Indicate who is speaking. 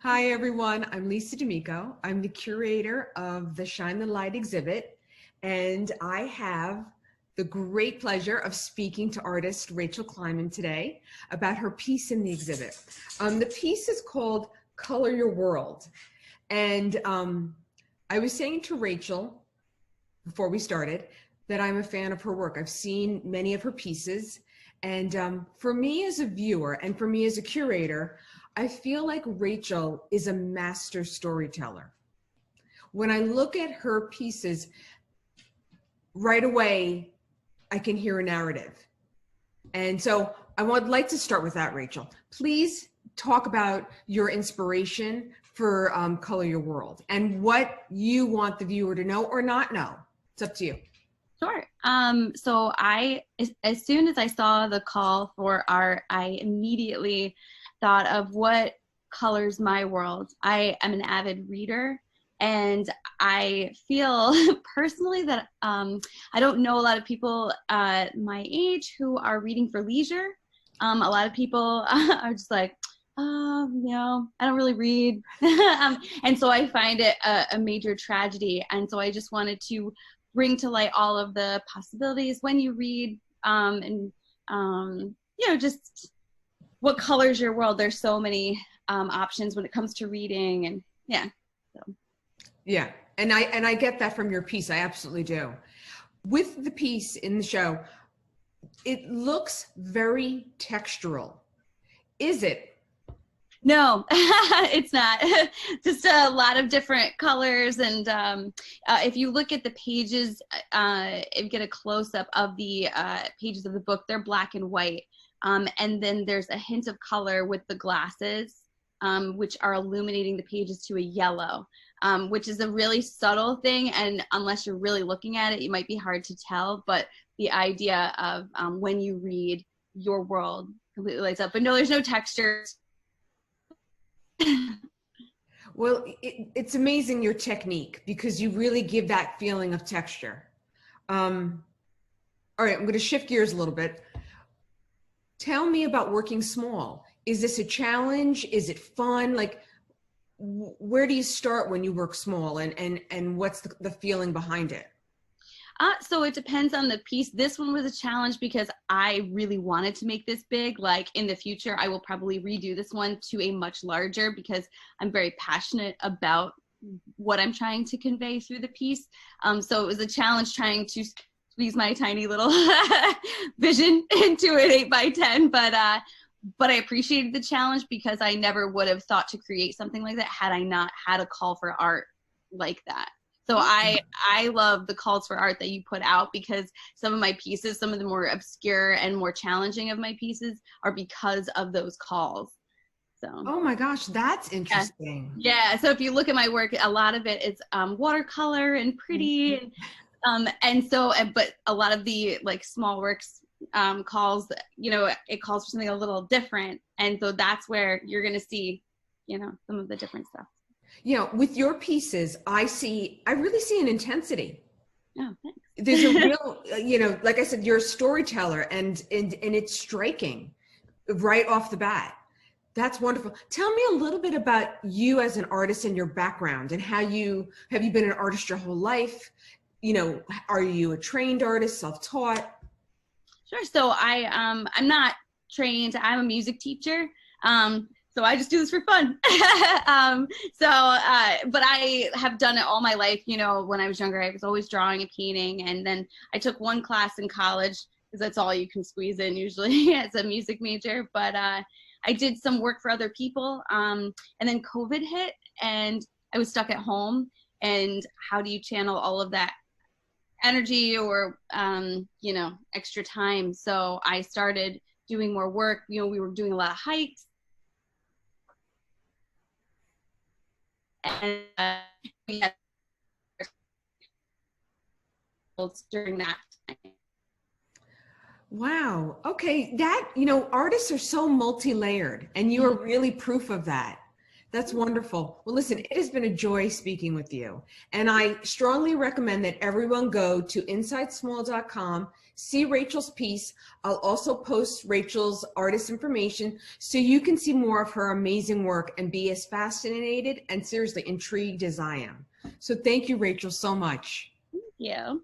Speaker 1: Hi, everyone. I'm Lisa D'Amico. I'm the curator of the Shine the Light exhibit, and I have the great pleasure of speaking to artist Rachel Kleinman today about her piece in the exhibit. The piece is called Color Your World. And I was saying to Rachel before we started that I'm a fan of her work. I've seen many of her pieces. And for me as a viewer and for me as a curator, I feel like Rachel is a master storyteller. When I look at her pieces, right away, I can hear a narrative. And so I would like to start with that, Rachel. Please talk about your inspiration for Color Your World and what you want the viewer to know or not know. It's up to you.
Speaker 2: Sure. So as soon as I saw the call for art, I immediately thought of what colors my world. I am an avid reader, and I feel personally that I don't know a lot of people my age who are reading for leisure. A lot of people are just like, I don't really read. And so I find it a major tragedy. And so I just wanted to bring to light all of the possibilities when you read, just what colors your world. There's so many options when it comes to reading, and
Speaker 1: Yeah, and I get that from your piece. I absolutely do. With the piece in the show, it looks very textural. Is it?
Speaker 2: No, it's not. Just a lot of different colors. And if you look at the pages, if you get a close-up of the pages of the book, they're black and white. And then there's a hint of color with the glasses, which are illuminating the pages to a yellow, which is a really subtle thing. And unless you're really looking at it, it might be hard to tell. But the idea of when you read, your world completely lights up. But no, there's no texture.
Speaker 1: Well, it's amazing your technique because you really give that feeling of texture. All right, I'm going to shift gears a little bit. Tell me about working small. Is this a challenge? Is it fun? Like, where do you start when you work small, and what's the feeling behind it?
Speaker 2: So it depends on the piece. This one was a challenge because I really wanted to make this big. Like in the future, I will probably redo this one to a much larger because I'm very passionate about what I'm trying to convey through the piece. So it was a challenge trying to squeeze my tiny little vision into an 8x10. But I appreciated the challenge because I never would have thought to create something like that had I not had a call for art like that. So I love the calls for art that you put out because some of my pieces, some of the more obscure and more challenging of my pieces are because of those calls. So.
Speaker 1: Oh my gosh, that's interesting.
Speaker 2: Yeah. So if you look at my work, a lot of it is watercolor and pretty, but a lot of the like small works calls, it calls for something a little different, and so that's where you're gonna see, some of the different stuff.
Speaker 1: With your pieces, I really see an intensity.
Speaker 2: Oh, thanks.
Speaker 1: There's a real, like I said, you're a storyteller, and it's striking right off the bat. That's wonderful. Tell me a little bit about you as an artist and your background, and have you been an artist your whole life? Are you a trained artist, self-taught?
Speaker 2: Sure. So I'm not trained. I'm a music teacher. So I just do this for fun. But I have done it all my life. When I was younger, I was always drawing and painting. And then I took one class in college because that's all you can squeeze in usually as a music major. But I did some work for other people. And then COVID hit and I was stuck at home. And how do you channel all of that energy or, extra time? So I started doing more work. We were doing a lot of hikes. And we had during that time.
Speaker 1: Wow. Okay. Artists are so multi-layered, and you are really proof of that. That's wonderful. Well, listen, it has been a joy speaking with you. And I strongly recommend that everyone go to insidesmall.com, see Rachel's piece. I'll also post Rachel's artist information so you can see more of her amazing work and be as fascinated and seriously intrigued as I am. So thank you, Rachel, so much.
Speaker 2: Thank you.